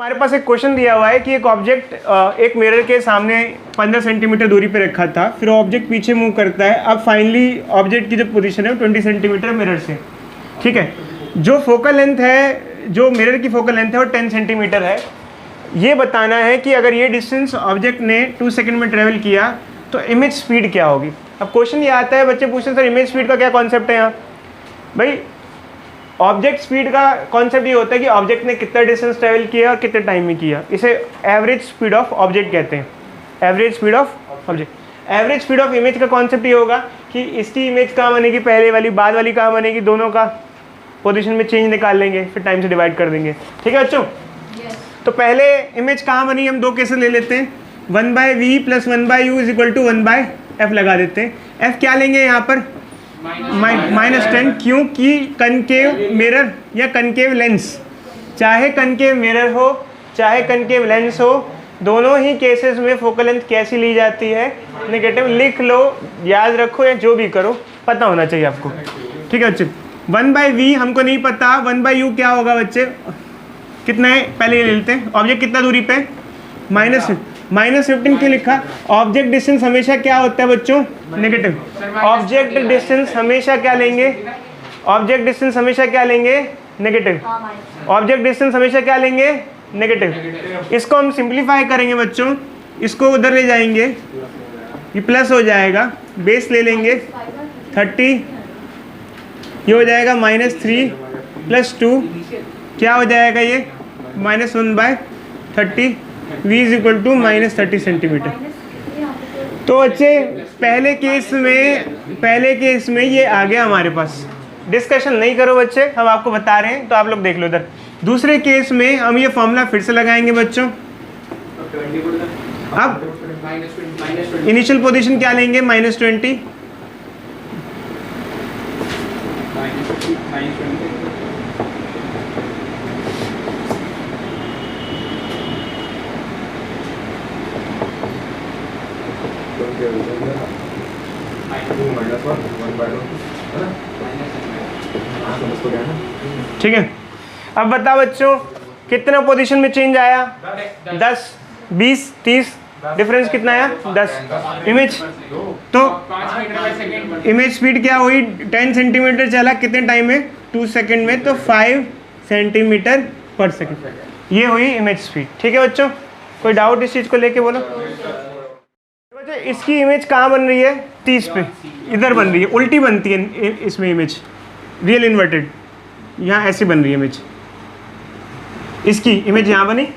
हमारे पास एक क्वेश्चन दिया हुआ है कि एक ऑब्जेक्ट एक मिरर के सामने 15 सेंटीमीटर दूरी पे रखा था, फिर ऑब्जेक्ट पीछे मूव करता है। अब फाइनली ऑब्जेक्ट की जो पोजीशन है वो 20 सेंटीमीटर मिरर से, ठीक है। जो फोकल लेंथ है, जो मिरर की फोकल लेंथ है वो 10 सेंटीमीटर है। ये बताना है कि अगर ये डिस्टेंस ऑब्जेक्ट ने 2 सेकंड में ट्रेवल किया तो इमेज स्पीड क्या होगी। अब क्वेश्चन ये आता है, बच्चे पूछते हैं सर इमेज स्पीड का क्या कॉन्सेप्ट है यहाँ। भाई ऑब्जेक्ट स्पीड का कॉन्सेप्ट ये होता है कि ऑब्जेक्ट ने कितना डिस्टेंस ट्रेवल किया और कितने टाइम में किया। इसे एवरेज स्पीड ऑफ ऑब्जेक्ट कहते हैं, average speed of object. Average speed of image का कॉन्सेप्ट ये होगा कि इसकी इमेज कहाँ बनेगी, पहले वाली बाद वाली कहाँ बनेगी, दोनों का पोजीशन में चेंज निकाल लेंगे, फिर टाइम से डिवाइड कर देंगे, ठीक है बच्चों। तो पहले इमेज कहाँ बनी, हम दो केसेस ले लेते हैं। 1/v + 1/u = 1/f लगा देते हैं। f क्या लेंगे यहाँ पर, -10, क्योंकि कनकेव मिरर या कनकेव लेंस, चाहे कनकेव मिरर हो चाहे कनकेव लेंस हो, दोनों ही केसेस में फोकल लेंथ कैसी ली जाती है, नेगेटिव। लिख लो, याद रखो या जो भी करो, पता होना चाहिए आपको, ठीक है बच्चे। 1/v हमको नहीं पता, 1/u क्या होगा बच्चे, कितना है पहले ये ले लेते हैं। ऑब्जेक्ट कितना दूरी पे, -15 क्यों लिखा। ऑब्जेक्ट डिस्टेंस हमेशा क्या होता है बच्चों, नेगेटिव। ऑब्जेक्ट डिस्टेंस हमेशा क्या लेंगे, ऑब्जेक्ट डिस्टेंस हमेशा क्या लेंगे, नेगेटिव। ऑब्जेक्ट डिस्टेंस हमेशा क्या लेंगे, नेगेटिव। इसको हम सिंप्लीफाई करेंगे बच्चों, इसको उधर ले जाएंगे, ये प्लस हो जाएगा, बेस ले लेंगे 30, ये हो जाएगा -3 + 2, क्या हो जाएगा ये -1/30, v = -30 सेंटीमीटर। तो बच्चे पहले केस में ये आ गया हमारे पास। डिस्कशन नहीं करो बच्चे, हम आपको बता रहे हैं तो आप लोग देख लो इधर। दूसरे केस में हम ये फॉर्मूला फिर से लगाएंगे बच्चों। अब इनिशियल पोजीशन क्या लेंगे, -20, ठीक है। अब बताओ बच्चों कितना पोजीशन में चेंज आया, 10, 20, 30, डिफरेंस कितना आया, 10। इमेज तो इमेज स्पीड क्या हुई, 10 सेंटीमीटर चला कितने टाइम में, 2 सेकंड में, तो 5 सेंटीमीटर पर सेकंड, ये हुई इमेज स्पीड, ठीक है बच्चों। कोई डाउट इस चीज़ को लेके बोलो। बच्चों इसकी इमेज कहाँ बन रही है, 30 पे, इधर बन रही है, उल्टी बनती है इसमें इमेज, रियल इन्वर्टेड, यहाँ ऐसी बन रही है इमेज। इसकी इमेज यहाँ बनी,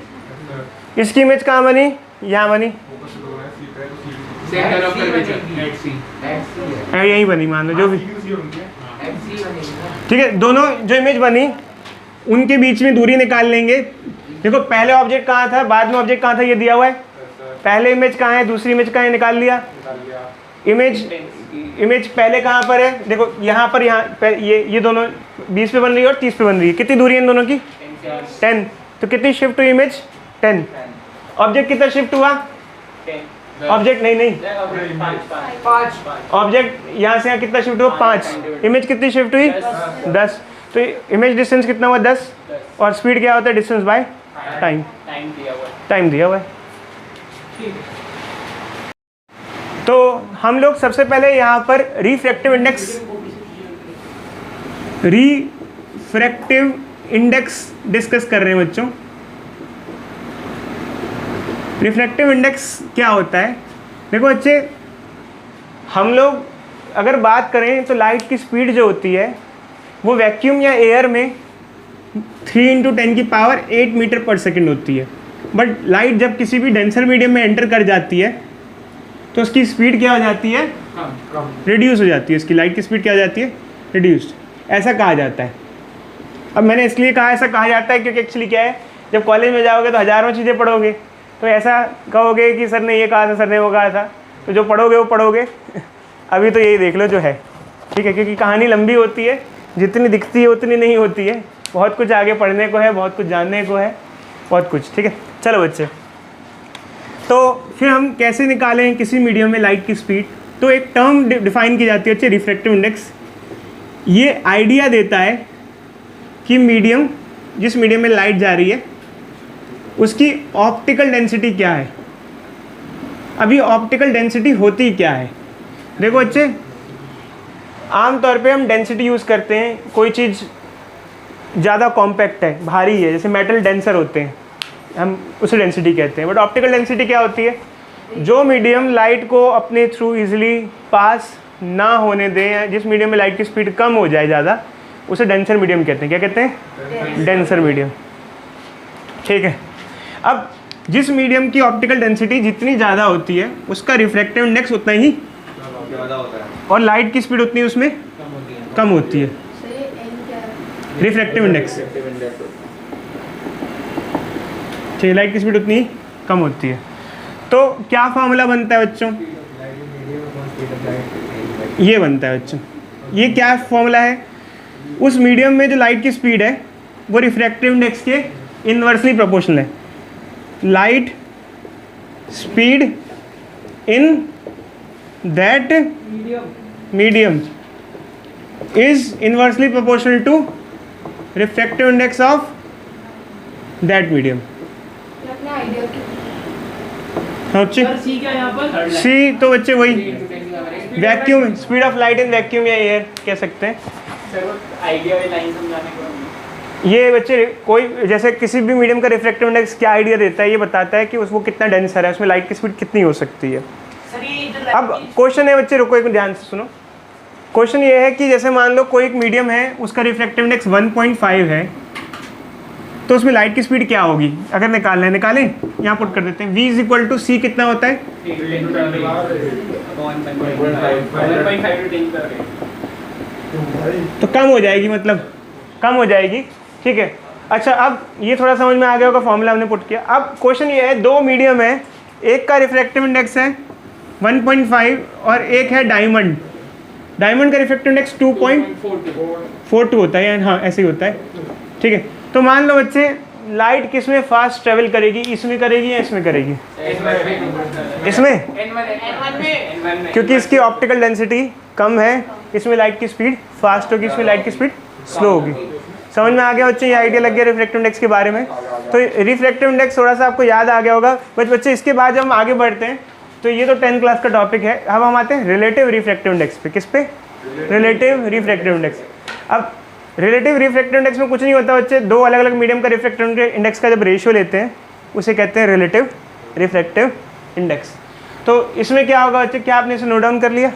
इसकी इमेज कहाँ बनी, यहाँ बनी, यहीं बनी, मान लो जो भी, ठीक है। दोनों जो इमेज बनी उनके बीच में दूरी निकाल लेंगे। देखो पहले ऑब्जेक्ट कहाँ था, बाद में ऑब्जेक्ट कहाँ था, ये दिया हुआ है। पहले इमेज कहाँ है, दूसरी इमेज कहाँ है, निकाल लिया। इमेज पहले कहाँ पर है, देखो यहाँ पर, यहाँ ये दोनों 20 पे बन रही है और 30 पे बन रही है। कितनी दूरी है इन दोनों की, 10। तो कितनी शिफ्ट हुई इमेज, 10। ऑब्जेक्ट कितना शिफ्ट हुआ, ऑब्जेक्ट नहीं, ऑब्जेक्ट यहाँ से यहाँ कितना शिफ्ट हुआ, 5। इमेज कितनी शिफ्ट हुई, 10। तो इमेज डिस्टेंस कितना हुआ, 10। और स्पीड क्या होता है, डिस्टेंस बाय टाइम, टाइम दिया हुआ है। तो हम लोग सबसे पहले यहाँ पर रिफ्रैक्टिव इंडेक्स डिस्कस कर रहे हैं बच्चों। रिफ्रैक्टिव इंडेक्स क्या होता है, देखो बच्चे हम लोग अगर बात करें तो लाइट की स्पीड जो होती है वो वैक्यूम या एयर में 3 × 10⁸ मीटर पर सेकेंड होती है। बट लाइट जब किसी भी डेंसर मीडियम में एंटर कर जाती है तो उसकी स्पीड क्या हो जाती है, रिड्यूस हो जाती है। उसकी लाइट की स्पीड क्या हो जाती है, रिड्यूस्ड, ऐसा कहा जाता है। अब मैंने इसलिए कहा ऐसा कहा जाता है क्योंकि एक्चुअली क्या है, जब कॉलेज में जाओगे तो हज़ारों चीज़ें पढ़ोगे, तो ऐसा कहोगे कि सर ने ये कहा था, सर ने वो कहा था, तो जो पढ़ोगे वो पढ़ोगे। अभी तो यही देख लो जो है, ठीक है, क्योंकि कहानी लंबी होती है, जितनी दिखती है उतनी नहीं होती है। बहुत कुछ आगे पढ़ने को है, बहुत कुछ जानने को है, बहुत कुछ, ठीक है। चलो बच्चे, तो फिर हम कैसे निकालें किसी मीडियम में लाइट की स्पीड, तो एक टर्म डिफाइन की जाती है बच्चे, रिफ्रैक्टिव इंडेक्स। ये आइडिया देता है कि मीडियम, जिस मीडियम में लाइट जा रही है उसकी ऑप्टिकल डेंसिटी क्या है। अभी ऑप्टिकल डेंसिटी होती क्या है, देखो बच्चे, आमतौर पे हम डेंसिटी यूज़ करते हैं, कोई चीज़ ज़्यादा कॉम्पैक्ट है, भारी है, जैसे मेटल डेंसर होते हैं, हम उसे डेंसिटी कहते हैं। बट ऑप्टिकल डेंसिटी क्या होती है, जो मीडियम लाइट को अपने थ्रू इजीली पास ना होने दें, जिस मीडियम में लाइट की स्पीड कम हो जाए ज़्यादा, उसे डेंसर मीडियम कहते हैं। क्या कहते हैं, डेंसर मीडियम। ठीक है, अब जिस मीडियम की ऑप्टिकल डेंसिटी जितनी ज़्यादा होती है उसका रिफ्रैक्टिव इंडेक्स उतना ही ज़्यादा होता है, और लाइट की स्पीड उतनी उसमें कम होती है। रिफ्रैक्टिव इंडेक्स, ठीक है, लाइट की स्पीड उतनी कम होती है। तो क्या फॉर्मूला बनता है बच्चों, ये बनता है बच्चों। ये क्या फॉर्मूला है, उस मीडियम में जो लाइट की स्पीड है वो रिफ्रैक्टिव इंडेक्स के इनवर्सली प्रोपोर्शनल है। Light speed in that medium is inversely proportional to refractive index of that medium. C तो बच्चे वही vacuum, speed of light in vacuum या एयर कह सकते हैं। ये बच्चे कोई जैसे किसी भी मीडियम का रिफ्रैक्टिव इंडेक्स क्या आइडिया देता है, ये बताता है कि वो कितना डेंसर है, उसमें लाइट की स्पीड कितनी हो सकती है। अब क्वेश्चन है बच्चे, रुको एक ध्यान से सुनो। क्वेश्चन ये है कि जैसे मान लो कोई एक मीडियम है, उसका रिफ्रैक्टिव इंडेक्स 1.5 है, तो उसमें लाइट की स्पीड क्या होगी, अगर निकालना है निकालें, यहाँ पुट कर देते हैं। v इज इक्वल टू सी कितना होता है, तो कम हो जाएगी, मतलब कम हो जाएगी। ठीक है, अच्छा अब ये थोड़ा समझ में आ गया होगा, फॉर्मूला हमने पुट किया। अब क्वेश्चन ये है, दो मीडियम है, एक का रिफ्रैक्टिव इंडेक्स है 1.5 और एक है डायमंड। डायमंड का रिफ्रैक्टिव इंडेक्स 2.42 होता है, हाँ ऐसे ही होता है। ठीक है, तो मान लो बच्चे लाइट किस में फास्ट ट्रेवल करेगी, इसमें करेगी या इसमें करेगी, इसमें, क्योंकि इसकी ऑप्टिकल डेंसिटी कम है, इसमें लाइट की स्पीड फास्ट होगी, इसमें लाइट की स्पीड स्लो होगी। समझ में आ गया बच्चे, ये आइडिया लग गया रिफ्रैक्टिव इंडेक्स के बारे में। तो रिफ्रैक्टिव इंडेक्स थोड़ा सा आपको याद आ गया होगा बच्चे। इसके बाद जब हम आगे बढ़ते हैं, तो ये तो 10th क्लास का टॉपिक है, अब हम आते हैं रिलेटिव रिफ्रैक्टिव इंडेक्स पे। किस पे, रिलेटिव रिफ्रैक्टिव इंडेक्स। अब रिलेटिव रिफ्रैक्टिव इंडेक्स में कुछ नहीं होता बच्चे, दो अलग अलग मीडियम का रिफ्रैक्टिव इंडेक्स का जब रेशियो लेते हैं उसे कहते हैं रिलेटिव रिफ्रैक्टिव इंडेक्स। तो इसमें क्या होगा बच्चे, क्या आपने इसे नोट डाउन कर लिया,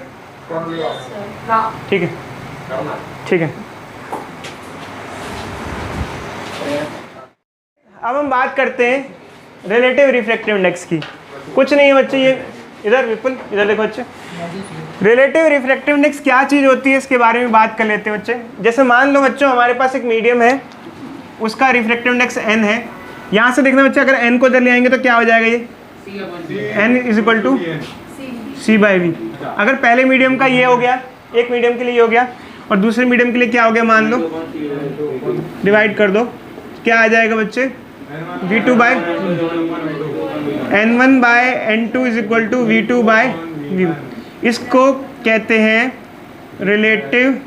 ठीक है, ठीक है। अब हम बात करते हैं रिलेटिव रिफ्रैक्टिव इंडेक्स की। कुछ नहीं है बच्चे, ये इधर विपुल इधर देखो बच्चे, रिलेटिव रिफ्रैक्टिव इंडेक्स क्या चीज़ होती है इसके बारे में बात कर लेते हैं बच्चे। जैसे मान लो बच्चों हमारे पास एक मीडियम है, उसका रिफ्रैक्टिव इंडेक्स n है। यहाँ से देखना बच्चे, अगर n को इधर ले आएंगे तो क्या हो जाएगा, ये n is equal to c/v। अगर पहले मीडियम का ये हो गया, एक मीडियम के लिए ये हो गया, और दूसरे मीडियम के लिए क्या हो गया, मान लो डिवाइड कर दो, क्या आ जाएगा बच्चे, v2/n1 bye n2 is equal to v2/v। इसको कहते हैं रिलेटिव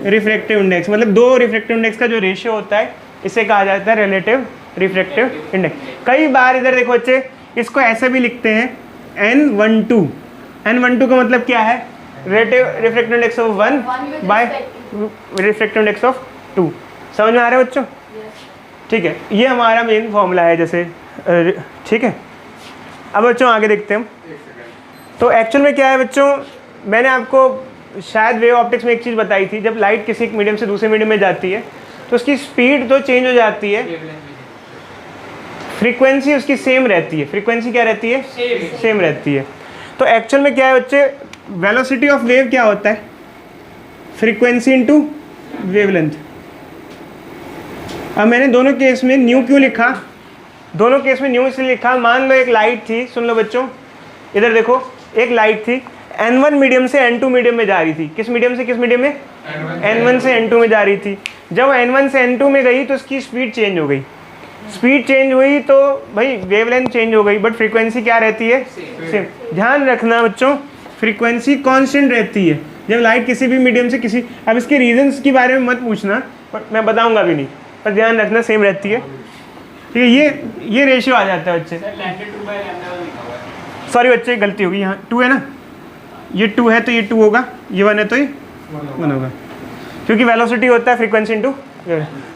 रिफ्रैक्टिव इंडेक्स, मतलब दो रिफ्रैक्टिव इंडेक्स का जो रेशियो होता है इसे कहा जाता है रिलेटिव रिफ्रैक्टिव इंडेक्स। कई बार इधर देखो बच्चे, इसको ऐसे भी लिखते हैं n12। n12 का मतलब क्या है, relative refractive index of 1 by refractive index of 2। समझ में आ रहा है बच्चों, ठीक है, ये हमारा मेन फॉर्मूला है जैसे, ठीक है। अब बच्चों आगे देखते हैं हम। तो एक्चुअल में क्या है बच्चों, मैंने आपको शायद वेव ऑप्टिक्स में एक चीज़ बताई थी, जब लाइट किसी मीडियम से दूसरे मीडियम में जाती है तो उसकी स्पीड तो चेंज हो जाती है, फ्रीक्वेंसी उसकी सेम रहती है। फ्रीक्वेंसी क्या रहती है, सेम रहती है। तो एक्चुअल में क्या है बच्चे, वेलोसिटी ऑफ वेव क्या होता है, फ्रीक्वेंसी इनटू वेवलेंथ। अब मैंने दोनों केस में न्यू क्यों लिखा, दोनों केस में न्यू इसलिए लिखा, मान लो एक लाइट थी, सुन लो बच्चों, इधर देखो, एक लाइट थी n1 मीडियम से n2 मीडियम में जा रही थी। किस मीडियम से किस मीडियम में, n1 से n2 में जा रही थी। जब n1 से n2 में गई तो उसकी स्पीड चेंज हो गई, स्पीड चेंज हुई तो भाई वेवलेंथ चेंज हो गई, बट फ्रीक्वेंसी क्या रहती है, सेम। ध्यान रखना बच्चों, फ्रीक्वेंसी कांस्टेंट रहती है जब लाइट किसी भी मीडियम से किसी, अब इसके रीजंस के बारे में मत पूछना, बट मैं बताऊंगा भी नहीं, पर ध्यान रखना सेम रहती है, ठीक है, ये रेशियो आ जाता है बच्चे। सॉरी बच्चे गलती होगी, यहाँ 2 है ना, ये 2 है तो ये 2 होगा, ये 1 है तो ये 1 होगा, क्योंकि वेलोसिटी होता है फ्रीक्वेंसी इनटू,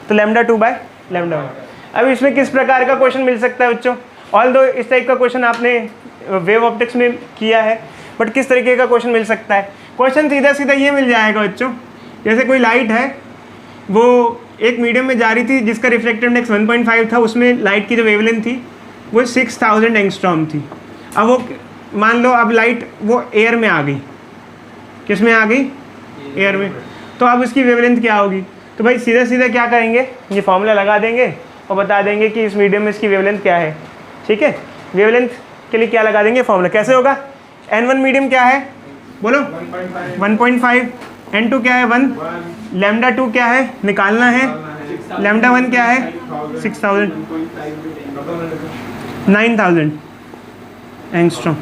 तो लैम्डा 2 बाय लैम्डा 1। अब इसमें किस प्रकार का क्वेश्चन मिल सकता है बच्चों? ऑल्दो इस टाइप का क्वेश्चन आपने वेव ऑप्टिक्स में किया है, बट किस तरीके का क्वेश्चन मिल सकता है? क्वेश्चन सीधा सीधा ये मिल जाएगा बच्चों, जैसे कोई लाइट है, वो एक मीडियम में जा रही थी जिसका रिफ्लेक्टिव इंडेक्स 1.5 था, उसमें लाइट की जो वेवलेंथ थी वो 6000 एंगस्ट्रॉम थी। अब वो मान लो अब लाइट वो एयर में आ गई, किस में आ गई? एयर में। तो अब उसकी वेवलेंथ क्या होगी? तो भाई सीधा सीधा क्या करेंगे, ये फॉर्मूला लगा देंगे और बता देंगे कि इस मीडियम में इसकी वेवलेंथ क्या है। ठीक है, वेवलेंथ के लिए क्या लगा देंगे फॉर्मूला, कैसे होगा? n1 मीडियम क्या है बोलो? 1.5। n2 क्या है? 1। लैम्डा 2 क्या है निकालना है? लैम्डा 1 क्या है? 6000, 9000 एंगस्ट्रॉम।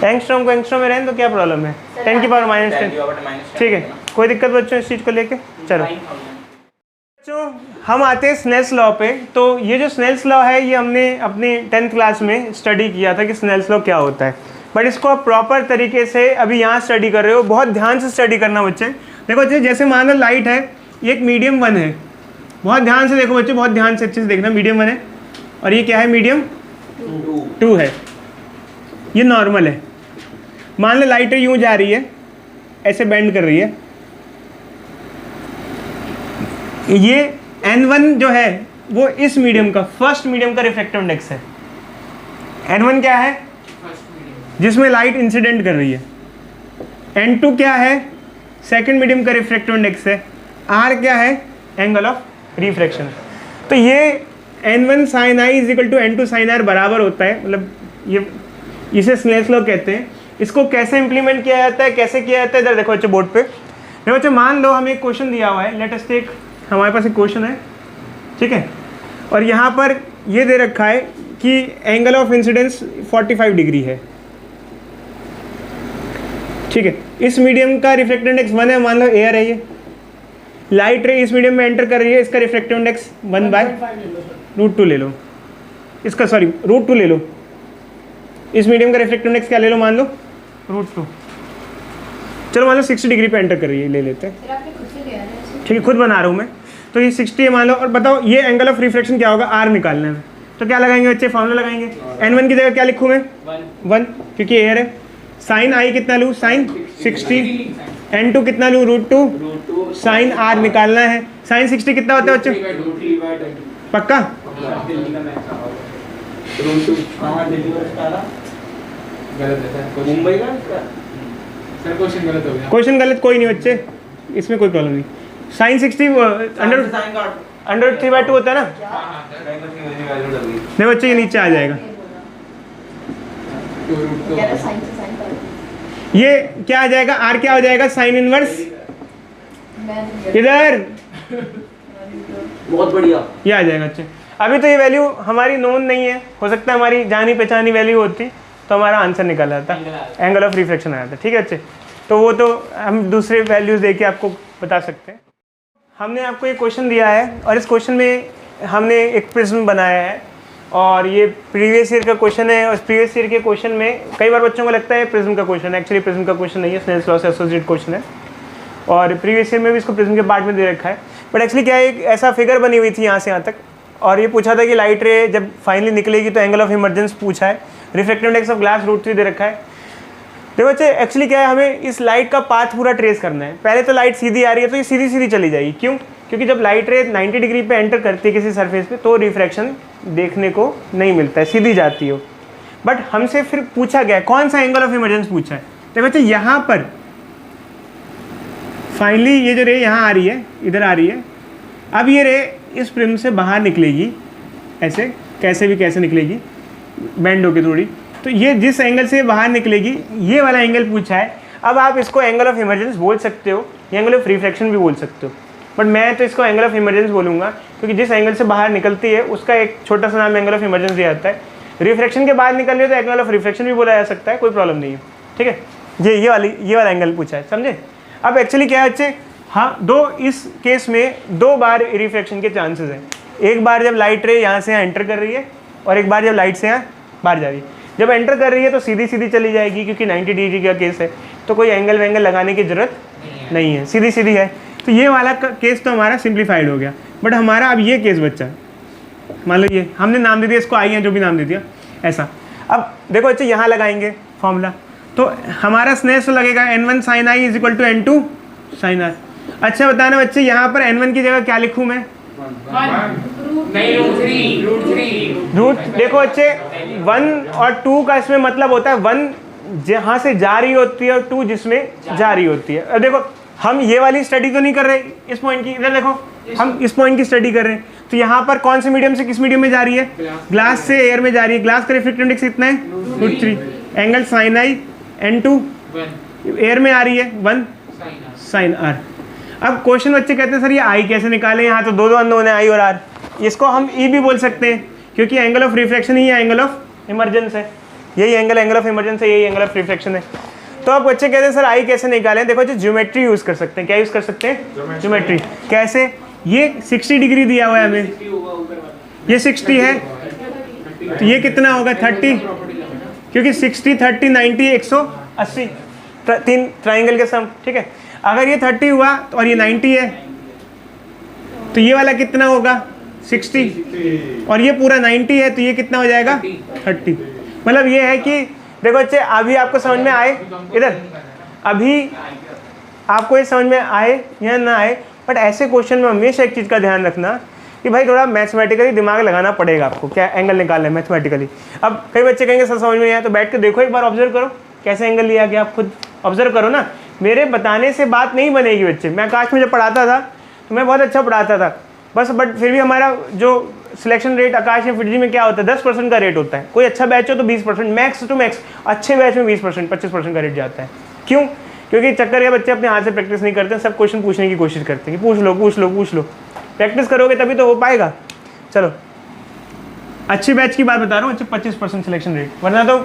एंगस्ट्रॉम को एंगस्ट्रॉम में रहें तो क्या प्रॉब्लम है? 10 की पावर -10। ठीक है, कोई दिक्कत बच्चों इस चीज़ को लेके? चलो बच्चों हम आते हैं स्नेल्स लॉ पे। तो ये जो स्नेल्स लॉ है ये हमने अपनी 10th क्लास में स्टडी किया था कि स्नेल्स लॉ क्या होता है, बट इसको आप प्रॉपर तरीके से अभी यहाँ स्टडी कर रहे हो, बहुत ध्यान से स्टडी करना बच्चे। देखो बच्चे, जैसे मान लो लाइट है, ये एक मीडियम 1 है, बहुत ध्यान से देखो बच्चे, बहुत ध्यान से अच्छे से देखना, मीडियम 1 है और ये क्या है? मीडियम 2 है, ये नॉर्मल है। मान लो लाइट यूँ जा रही है, ऐसे बेंड कर रही है, ये n1 जो है वो इस मीडियम का, फर्स्ट मीडियम का रिफ्रैक्टिव इंडेक्स है। n1 क्या है? जिसमें लाइट इंसिडेंट कर रही है। n2 क्या है? सेकंड मीडियम का रिफ्रैक्टिव इंडेक्स है। r क्या है? Angle of refraction. तो ये n1 sin i equal to n2 sin r बराबर होता है, मतलब ये इसे स्नेल्स लॉ कहते हैं। इसको कैसे इंप्लीमेंट किया जाता है, कैसे किया जाता है, इधर देखो बच्चे बोर्ड पे। देखो बच्चे, मान लो हमें एक क्वेश्चन दिया हुआ है, लेट अस टेक, हमारे पास एक क्वेश्चन है, ठीक है, और यहाँ पर ये दे रखा है कि एंगल ऑफ इंसिडेंस 45 डिग्री है। ठीक है, इस मीडियम का रिफ्रैक्टिव इंडेक्स 1 है, मान लो एयर है, ये लाइट रे इस मीडियम में एंटर कर रही है, इसका रिफ्रैक्टिव इंडेक्स 1/√2 ले लो, इसका सॉरी √2 ले लो। इस मीडियम का रिफ्रैक्टिव इंडेक्स क्या ले लो? मान लो √2। चलो मान लो 60 डिग्री पे एंटर कर रही है, ले लेते हैं। ठीक है, खुद बना रहा हूँ मैं। तो ये 60 है मान लो, और बताओ ये एंगल ऑफ रिफ्लेक्शन क्या होगा? आर निकालना है। तो क्या लगाएंगे बच्चे? फॉर्मूला लगाएंगे। n1 की जगह क्या लिखूँ मैं? 1, क्योंकि एयर है। साइन आई कितना लूँ? साइन 60। n2 कितना लूँ? √2। साइन आर निकालना है। साइन 60 कितना होता है बच्चों? पक्का? क्वेश्चन गलत कोई नहीं बच्चे, इसमें कोई प्रॉब्लम नहीं। साइन 60 √3/2 होता है ना? नहीं बच्चे, ये नीचे आ जाएगा। ये क्या आ जाएगा? आर क्या हो जाएगा? साइन इनवर्स, इधर बहुत बढ़िया, ये आ जाएगा बच्चे। अभी तो ये वैल्यू हमारी नोन नहीं है, हो सकता है हमारी जानी पहचानी वैल्यू होती तो हमारा आंसर निकल आता, एंगल ऑफ रिफ्लेक्शन आ जाता। ठीक है बच्चे, तो वो तो हम दूसरे वैल्यूज देके आपको बता सकते हैं। हमने आपको एक क्वेश्चन दिया है और इस क्वेश्चन में हमने एक प्रिज्म बनाया है और ये प्रीवियस ईयर का क्वेश्चन है। और प्रीवियस ईयर के क्वेश्चन में कई बार बच्चों को लगता है प्रिज्म का क्वेश्चन है, एक्चुअली प्रिज्म का क्वेश्चन नहीं है, स्नेल्स लॉ से एसोसिएट क्वेश्चन है। और प्रीवियस ईयर में भी इसको प्रिज्म के पार्ट में दे रखा है, बट एक्चुअली क्या है, एक ऐसा फिगर बनी हुई थी यहाँ से यहाँ तक, और ये पूछा था कि लाइट रे जब फाइनली निकलेगी तो एंगल ऑफ इमरजेंस पूछा है, रिफ्लेक्टिव इंडेक्स ऑफ ग्लास √3 दे रखा है। देखो बच्चे, एक्चुअली क्या है, हमें इस लाइट का पाथ पूरा ट्रेस करना है। पहले तो लाइट सीधी आ रही है तो ये सीधी सीधी चली जाएगी, क्यों? क्योंकि जब लाइट रे 90 डिग्री पे एंटर करती है किसी सरफेस पे तो रिफ्रैक्शन देखने को नहीं मिलता है, सीधी जाती हो। बट हमसे फिर पूछा गया कौन सा एंगल ऑफ इमरजेंस पूछा है। तो बच्चे यहाँ पर फाइनली ये जो रे यहाँ आ रही है, इधर आ रही है, अब ये रे इस प्रिज्म से बाहर निकलेगी, ऐसे कैसे भी कैसे निकलेगी, बेंड होके थोड़ी, तो ये जिस एंगल से बाहर निकलेगी ये वाला एंगल पूछा है। अब आप इसको एंगल ऑफ इमरजेंस बोल सकते हो, एंगल ऑफ रिफ्रैक्शन भी बोल सकते हो, बट मैं तो इसको एंगल ऑफ इमरजेंस बोलूँगा क्योंकि जिस एंगल से बाहर निकलती है उसका एक छोटा सा नाम एंगल ऑफ इमरजेंस दिया जाता है। रिफ्रैक्शन के बाद निकल रही है तो एंगल ऑफ रिफ्रैक्शन भी बोला जा सकता है, कोई प्रॉब्लम नहीं है। ठीक है, ये वाला एंगल पूछा है, समझे? अब एक्चुअली क्या है बच्चे, हाँ, इस केस में 2 बार रिफ्रैक्शन के चांसेस हैं। एक बार जब लाइट रे यहाँ से यहाँ एंटर कर रही है और एक बार जब लाइट से यहाँ बाहर जा रही है। जब एंटर कर रही है तो सीधी सीधी चली जाएगी क्योंकि 90 डिग्री का केस है, तो कोई एंगल वेंगल लगाने की ज़रूरत नहीं है, सीधी सीधी है। तो ये वाला केस तो हमारा सिंप्लीफाइड हो गया। बट हमारा अब ये केस बच्चा, मान लो ये हमने नाम दे दिया इसको आई है, जो भी नाम दे दिया ऐसा। अब देखो बच्चे यहाँ लगाएंगे फॉर्मूला, तो हमारा स्नेह से लगेगा n1 sin i is equal to n2 sin r। अच्छा बताना बच्चे, यहाँ पर n1 की जगह क्या लिखूँ मैं? रूट। देखो बच्चे 1 और 2 का इसमें मतलब होता है 1 जहाँ से जा रही होती है और 2 जिसमें जा रही होती है। अब देखो हम ये वाली स्टडी तो नहीं कर रहे इस पॉइंट की, इधर देखो हम इस पॉइंट की स्टडी कर रहे हैं। तो यहाँ पर कौन से मीडियम से किस मीडियम में जा रही है? ग्लास से एयर में जा रही है। ग्लास का रिफ्रैक्टिव इंडेक्स कितना है? √3। एंगल साइन आई n2, एयर में आ रही है 1 साइन r। अब क्वेश्चन बच्चे कहते हैं सर ये आई कैसे निकालें, यहाँ तो दो अननोन है आई और r। इसको हम ई भी बोल सकते हैं क्योंकि angle of refraction he angle of emergence है। यही एंगल ऑफ इमरजेंस है, यही एंगल ऑफ रिफ्रैक्शन है। तो अब बच्चे कहते हैं सर आई कैसे निकालें? देखो जो ज्योमेट्री यूज़ कर सकते हैं। क्या यूज़ कर सकते हैं? ज्योमेट्री। कैसे? ये 60 डिग्री दिया हुआ है हमें, ये 60 है तो ये कितना होगा? 30, क्योंकि 60 30 90 180 तीन ट्राइंगल के सम। ठीक है, अगर ये 30 हुआ तो और ये 90 है तो ये वाला कितना होगा? 60, और ये पूरा 90 है तो ये कितना हो जाएगा? 30। मतलब ये है कि देखो बच्चे अभी आपको समझ में आए, इधर अभी आपको ये समझ में आए या ना आए, बट ऐसे क्वेश्चन में हमेशा एक चीज़ का ध्यान रखना कि भाई थोड़ा मैथमेटिकली दिमाग लगाना पड़ेगा आपको, क्या एंगल निकालना है मैथमेटिकली। अब कई बच्चे कहेंगे सर समझ में नहीं आया, तो बैठ के देखो एक बार, ऑब्जर्व करो कैसे एंगल लिया गया, आप खुद ऑब्जर्व करो ना। मेरे बताने से बात नहीं बनेगी बच्चे। मैं आकाश में जब पढ़ाता था तो मैं बहुत अच्छा पढ़ाता था बस, बट फिर भी हमारा जो सिलेक्शन रेट आकाश या फिटजी में क्या होता है? 10% का रेट होता है। कोई अच्छा बैच हो तो 20%, मैक्स टू मैक्स अच्छे बैच में 20% 25% का रेट जाता है। क्यों? क्योंकि चक्कर ये बच्चे अपने हाथ से प्रैक्टिस नहीं करते, सब क्वेश्चन पूछने की कोशिश करते हैं कि पूछ लो पूछ लो पूछ लो। प्रैक्टिस करोगे तभी तो हो पाएगा। चलो अच्छी बैच की बात बता रहा हूँ, अच्छे 25% सिलेक्शन रेट, वरना तो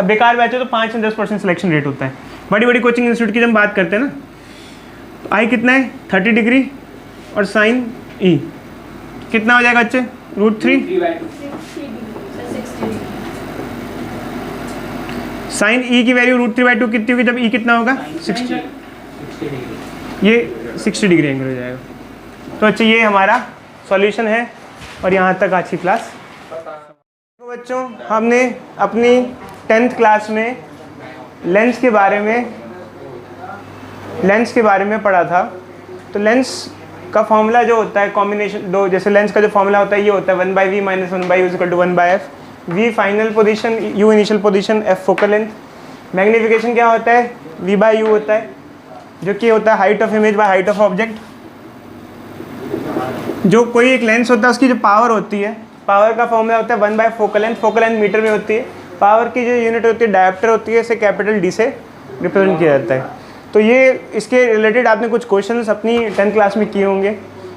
बेकार बैच है तो 5 से 10% सिलेक्शन रेट होता है। बड़ी बड़ी कोचिंग इंस्टीट्यूट की जब बात करते हैं ना, आई कितना है? 30 डिग्री और साइन ई कितना हो जाएगा बच्चे? √3। साइन ई की वैल्यू √3/2 कितनी होगी जब ई कितना होगा? 60। ये 60 डिग्री एंगल हो जाएगा। तो अच्छा ये हमारा सॉल्यूशन है और यहाँ तक आज की क्लास। तो बच्चों हमने अपनी 10th क्लास में लेंस के बारे में पढ़ा था। तो लेंस का फॉर्मूला जो होता है कॉम्बिनेशन दो, जैसे लेंस का जो फॉर्मूला होता है ये होता है 1/v - 1/u = 1/f। v final position, u initial position, f focal length. Magnification क्या होता है? v/u होता है, जो कि होता है height of image by height of object. जो कोई एक लेंस होता है उसकी जो पावर होती है, पावर का फॉर्मूला होता है 1/4 focal length. Focal length metre में होती है। पावर की जो यूनिट होती है डायोप्टर होती है, इसे कैपिटल D से रिप्रेजेंट किया जाता है। तो ये इसके रिलेटेड आपने कुछ क्वेश्चंस अपनी 10th क्लास में किए होंगे।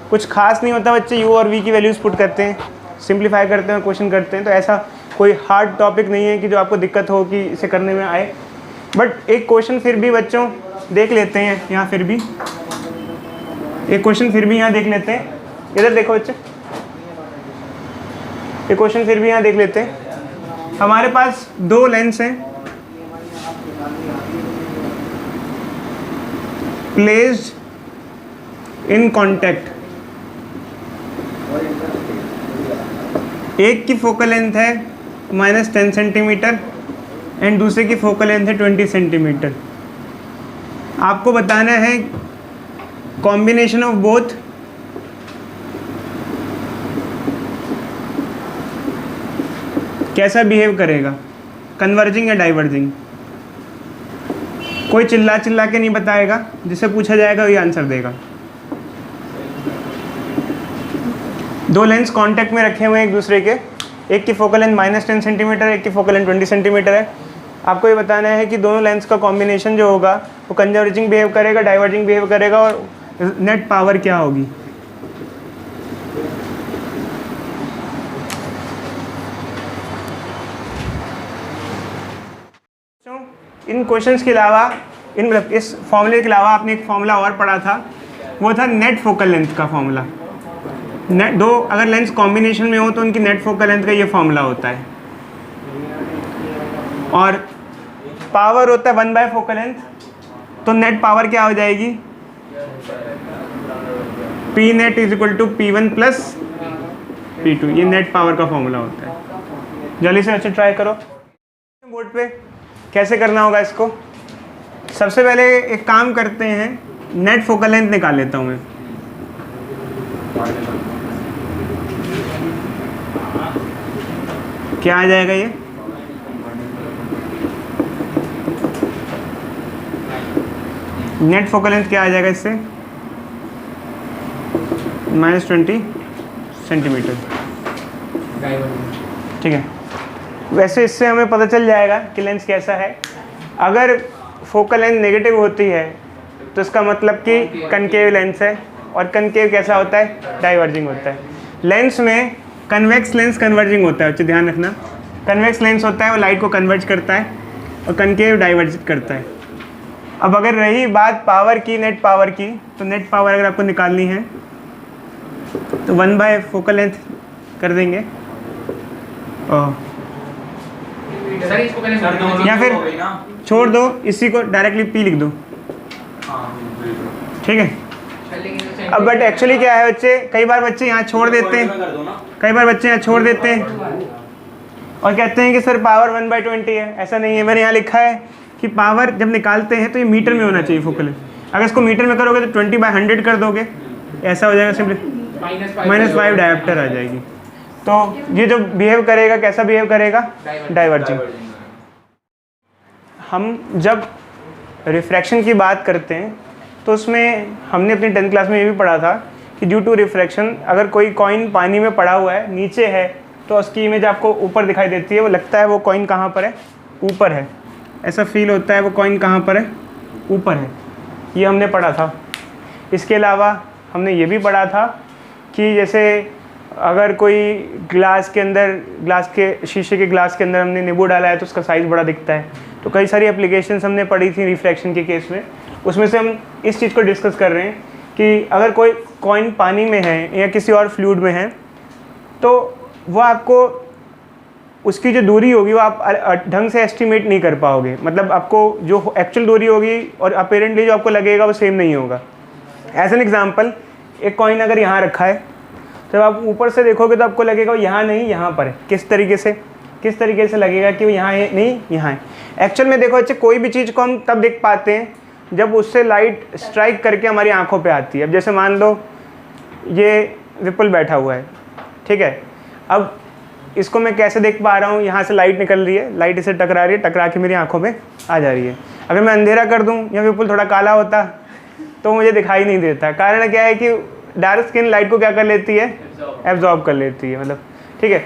कुछ खास नहीं होता, बच्चे u और v की वैल्यूज़ पुट करते हैं, सिंप्लीफाई करते हैं, क्वेश्चन करते हैं। तो ऐसा कोई हार्ड टॉपिक नहीं है कि जो आपको दिक्कत हो कि इसे करने में आए। बट एक क्वेश्चन फिर भी बच्चों देख लेते हैं यहाँ, फिर भी एक क्वेश्चन फिर भी यहाँ देख लेते हैं। इधर देखो बच्चे, एक क्वेश्चन फिर भी यहाँ देख लेते हैं। हमारे पास 2 लेंस हैं प्लेस्ड इन कॉन्टैक्ट। एक की फोकल लेंथ है -10 सेंटीमीटर एंड दूसरे की फोकल लेंथ है 20 सेंटीमीटर। आपको बताना है कॉम्बिनेशन ऑफ बोथ कैसा बिहेव करेगा, कन्वर्जिंग या डाइवर्जिंग। कोई चिल्ला चिल्ला के नहीं बताएगा, जिसे पूछा जाएगा वही आंसर देगा। 2 लेंस कांटेक्ट में रखे हुए हैं एक दूसरे के, एक की फोकल लेंथ -10 सेंटीमीटर, एक की फोकल लेंथ 20 सेंटीमीटर है। आपको ये बताना है कि दोनों लेंस का कॉम्बिनेशन जो होगा वो कन्वर्जिंग बिहेव करेगा, डाइवर्जिंग बिहेव करेगा, और नेट पावर क्या होगी। इन क्वेश्चंस के अलावा, इस फॉर्मूले के अलावा आपने एक फॉर्मूला और पढ़ा था वो था नेट फोकल लेंथ का फॉर्मूला। नेट दो अगर लेंस कॉम्बिनेशन में हो तो उनकी नेट फोकल लेंथ का ये फॉर्मूला होता है। और पावर होता है 1/4 फोकल लेंथ, तो नेट पावर क्या हो जाएगी, P net is equal to P1 plus P2। ये नेट पावर का फॉर्मूला होता है। जल्दी से अच्छे ट्राई करो बोर्ड पे कैसे करना होगा इसको। सबसे पहले एक काम करते हैं, नेट फोकल लेंथ निकाल लेता हूँ मैं। क्या आ जाएगा ये, नेट फोकल लेंथ क्या आ जाएगा इससे, -20 सेंटीमीटर। ठीक है, वैसे इससे हमें पता चल जाएगा कि लेंस कैसा है। अगर फोकल लेंथ नेगेटिव होती है तो इसका मतलब कि कनकेव लेंस है, और कनकेव कैसा होता है, डाइवर्जिंग होता है। लेंस में कन्वेक्स लेंस कन्वर्जिंग होता है, अच्छा ध्यान रखना। कन्वेक्स लेंस होता है वो लाइट को कन्वर्ज करता है, और कनकेव डाइवर्ज करता है। अब अगर रही बात पावर की, नेट पावर की, तो नेट पावर अगर आपको निकालनी है तो 1/4 फोकल लेंथ कर देंगे, या फिर छोड़ दो, इसी को डायरेक्टली P लिख दो। ठीक है, अब बट एक्चुअली क्या है बच्चे, कई बार बच्चे यहाँ छोड़ देते हैं, और कहते हैं कि सर पावर 1/20 है। ऐसा नहीं है, मैंने यहाँ लिखा है कि पावर जब निकालते हैं तो ये मीटर में होना चाहिए फोकल लेंथ। अगर इसको मीटर में करोगे तो 20/100 कर दोगे, ऐसा हो जाएगा, सिंपली -5 डायोप्टर आ जाएगी। तो ये जो बिहेव करेगा, कैसा बिहेव करेगा, डाइवर्जिंग। हम जब रिफ्रैक्शन की बात करते हैं तो उसमें हमने अपनी 10th क्लास में ये भी पढ़ा था कि ड्यू टू रिफ्रैक्शन अगर कोई कॉइन पानी में पड़ा हुआ है, नीचे है, तो उसकी इमेज आपको ऊपर दिखाई देती है। वो लगता है वो कॉइन कहाँ पर है, ऊपर है, ऐसा फील होता है वो कॉइन कहाँ पर है, ऊपर है। ये हमने पढ़ा था। इसके अलावा हमने ये भी पढ़ा था कि जैसे अगर कोई ग्लास के शीशे के ग्लास के अंदर हमने नींबू डाला है तो उसका साइज़ बड़ा दिखता है। तो कई सारी एप्लीकेशंस हमने पढ़ी थी रिफ्रैक्शन के केस में, उसमें से हम इस चीज़ को डिस्कस कर रहे हैं कि अगर कोई कॉइन पानी में है या किसी और फ्लूइड में है तो वो आपको उसकी जो दूरी होगी वो आप ढंग से एस्टिमेट नहीं कर पाओगे। मतलब आपको जो एक्चुअल दूरी होगी और अपेरेंटली जो आपको लगेगा वो सेम नहीं होगा। एज एन एग्जांपल, एक कॉइन अगर यहाँ रखा है तो आप ऊपर से देखोगे तो आपको लगेगा वो यहाँ नहीं, यहाँ पर है। किस तरीके से लगेगा कि वो यहाँ है नहीं, यहाँ है। एक्चुअल में देखो, अच्छा कोई भी चीज़ को हम तब देख पाते हैं जब उससे लाइट स्ट्राइक करके हमारी आंखों पे आती है। अब जैसे मान लो ये विपुल बैठा हुआ है, ठीक है, अब इसको मैं कैसे देख पा रहा हूँ, यहाँ से लाइट निकल रही है, लाइट इसे टकरा रही है, टकरा के मेरी आंखों में आ जा रही है। अगर मैं अंधेरा कर दूँ या विपुल थोड़ा काला होता तो मुझे दिखाई नहीं देता। कारण क्या है कि डार्क स्किन लाइट को क्या कर लेती है, एब्जॉर्ब कर लेती है। मतलब ठीक है,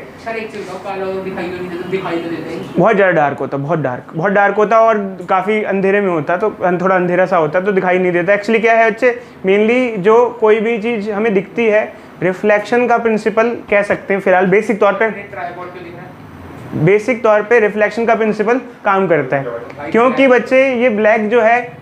बहुत ज़्यादा डार्क होता, बहुत डार्क होता और काफ़ी अंधेरे में होता, तो थोड़ा अंधेरा सा होता तो दिखाई नहीं देता। एक्चुअली क्या है बच्चे, मेनली जो कोई भी चीज़ हमें दिखती है, रिफ्लेक्शन का प्रिंसिपल कह सकते हैं। फिलहाल बेसिक तौर पे रिफ्लेक्शन का प्रिंसिपल काम करता है, क्योंकि बच्चे ये ब्लैक जो है,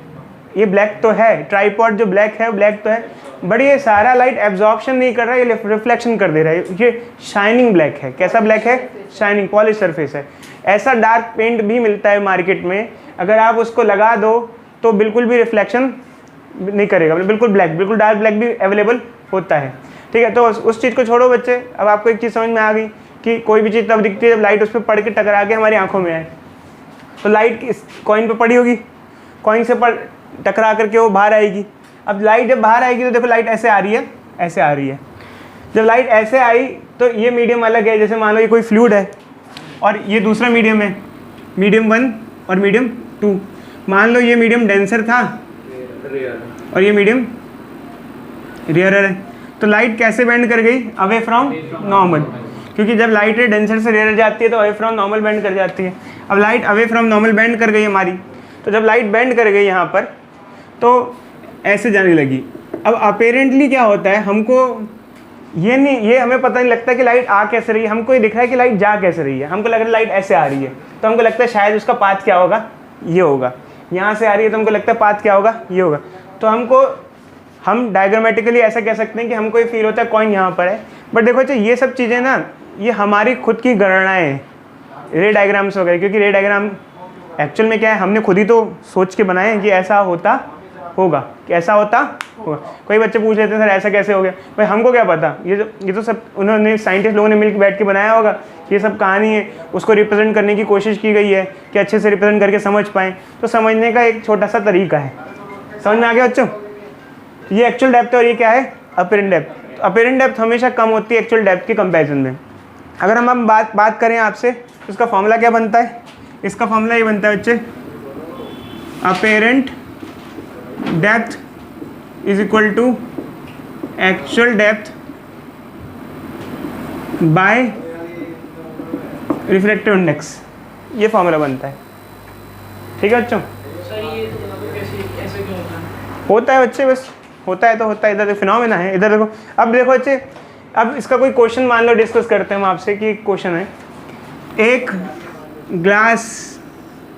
ये ब्लैक तो है, ट्राइपॉड जो ब्लैक है ब्लैक तो है, बट ये सारा लाइट एब्जॉर्प्शन नहीं कर रहा है, ये रिफ्लेक्शन कर दे रहा है। ये शाइनिंग ब्लैक है। कैसा ब्लैक है, शाइनिंग पॉलिश सरफेस है। ऐसा डार्क पेंट भी मिलता है मार्केट में, अगर आप उसको लगा दो तो बिल्कुल भी रिफ्लेक्शन नहीं करेगा, बिल्कुल ब्लैक, बिल्कुल डार्क ब्लैक भी अवेलेबल होता है। ठीक है, तो उस चीज़ को छोड़ो बच्चे, अब आपको एक चीज़ समझ में आ गई कि कोई भी चीज़ तब दिखती है जब लाइट उस पर पड़ के टकरा के हमारी आंखों में आए। तो लाइट इस कॉइन पे पड़ी होगी, कॉइन से टकरा करके वो बाहर आएगी। अब लाइट जब बाहर आएगी तो देखो लाइट ऐसे आ रही है, ऐसे आ रही है। जब लाइट ऐसे आई तो ये मीडियम अलग है। जैसे मान लो ये कोई फ्लूइड है और ये दूसरा मीडियम है, मीडियम 1 और मीडियम 2। मान लो ये मीडियम डेंसर था और ये मीडियम रेयरर है, तो लाइट कैसे बेंड कर गई, अवे फ्रॉम नॉर्मल, क्योंकि जब लाइट डेंसर से रेयर जाती है तो अवे फ्रॉम नॉर्मल बेंड कर जाती है। अब light away from normal bend कर गई हमारी, तो जब लाइट बेंड कर गई यहाँ पर तो ऐसे जाने लगी। अब अपेरेंटली क्या होता है, हमको ये हमें पता नहीं लगता कि लाइट आ कैसे रही है, हमको ये दिख रहा है कि लाइट जा कैसे रही है। हमको लग रहा है लाइट ऐसे आ रही है, तो हमको लगता है शायद उसका पाथ क्या होगा, ये होगा। यहाँ से आ रही है तो हमको लगता है पाथ क्या होगा, ये होगा। तो हमको हम डायग्रामेटिकली ऐसा कह सकते हैं कि हमको ये फील होता है कॉइन यहाँ पर है, बट देखो अच्छा ये सब चीज़ें ना ये हमारी खुद की गणनाएं हैं, रे डायग्राम्स वगैरह, क्योंकि रे डायग्राम एक्चुअल में क्या है हमने खुद ही तो सोच के बनाए हैं कि ऐसा होता होगा, कि ऐसा होता होगा। कोई बच्चे पूछ लेते हैं सर ऐसा कैसे हो गया, भाई हमको क्या पता, ये तो सब उन्होंने साइंटिस्ट लोगों ने मिलकर बैठ के बनाया होगा, ये सब कहानी है, उसको रिप्रेजेंट करने की कोशिश की गई है कि अच्छे से रिप्रेजेंट करके समझ पाएँ। तो समझने का एक छोटा सा तरीका है, समझ में आ गया बच्चों? ये एक्चुअल डेप्थ है और ये क्या है अपीरेंट डेप्थ। अपीरेंट डेप्थ हमेशा कम होती है एक्चुअल डेप्थ के कंपैरिजन में। अगर हम बात करें आपसे तो इसका फॉर्मूला क्या बनता है? इसका फॉर्मूला ये बनता है बच्चे, apparent depth is equal to actual depth by refractive index, ये फॉर्मूला बनता है। ठीक है बच्चों? होता है बच्चे, बस होता है तो होता है, इधर फिनोमेना है। इधर देखो, अब देखो बच्चे, अब इसका कोई क्वेश्चन मान लो डिस्कस करते हैं हम आपसे कि क्वेश्चन है, एक ग्लास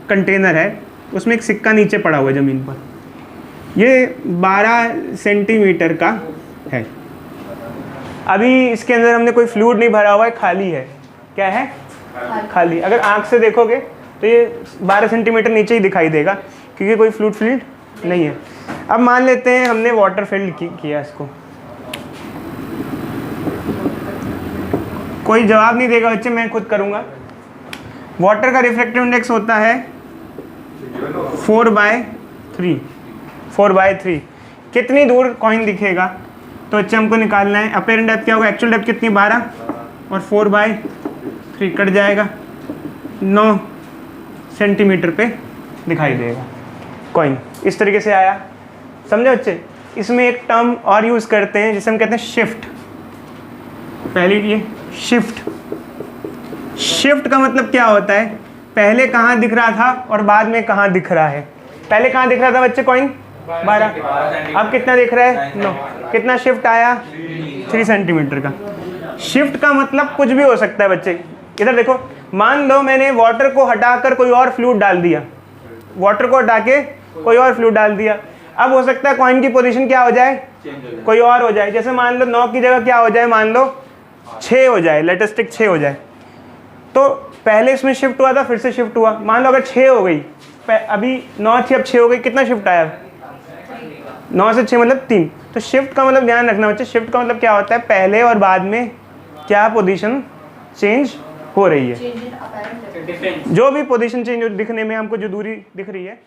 कंटेनर है, उसमें एक सिक्का नीचे पड़ा हुआ है ज़मीन पर, ये 12 सेंटीमीटर का है। अभी इसके अंदर हमने कोई फ्लूइड नहीं भरा हुआ है, खाली है। क्या है? खाली। अगर आँख से देखोगे तो ये 12 सेंटीमीटर नीचे ही दिखाई देगा क्योंकि कोई फ्लूइड फील्ड नहीं है। अब मान लेते हैं हमने वाटर फील्ड किया इसको, कोई जवाब नहीं देगा बच्चे, मैं खुद करूँगा। वाटर का रिफ्रैक्टिव इंडेक्स होता है 4/3। 4/3 कितनी दूर कॉइन दिखेगा? तो बच्चे हमको निकालना है अपीरेंट डेप्थ क्या होगा, एक्चुअल डेप्थ कितनी 12 और 4/3 कट जाएगा, 9 सेंटीमीटर पे दिखाई देगा कॉइन। इस तरीके से आया, समझे बच्चे? इसमें एक टर्म और यूज़ करते हैं जिसे हम कहते हैं शिफ्ट। पहली ये शिफ्ट, शिफ्ट का मतलब क्या होता है, पहले कहाँ दिख रहा था और बाद में कहाँ दिख रहा है। पहले कहाँ दिख रहा था बच्चे कॉइन? 12, अब कितना दिख रहा है? 9। कितना शिफ्ट आया? 3 सेंटीमीटर का। शिफ्ट का मतलब कुछ भी हो सकता है बच्चे। इधर देखो, मान लो मैंने वाटर को हटाकर कोई और फ्लूइड डाल दिया, वाटर को हटा के कोई और फ्लूइड डाल दिया, अब हो सकता है कॉइन की पोजीशन क्या हो जाए, कोई और हो जाए। जैसे मान लो 9 की जगह क्या हो जाए, मान लो 6 हो जाए, लेटेस्टिक 6 हो जाए। तो पहले इसमें शिफ्ट हुआ था, फिर से शिफ्ट हुआ। मान लो अगर 6 हो गई, अभी 9 थी अब 6 हो गई, कितना शिफ्ट आया? 9 से 6 मतलब 3। तो शिफ्ट का मतलब ध्यान रखना बच्चे, शिफ्ट का मतलब क्या होता है, पहले और बाद में क्या पोजीशन चेंज हो रही है। जो भी पोजीशन चेंज दिखने में हमको जो दूरी दिख रही है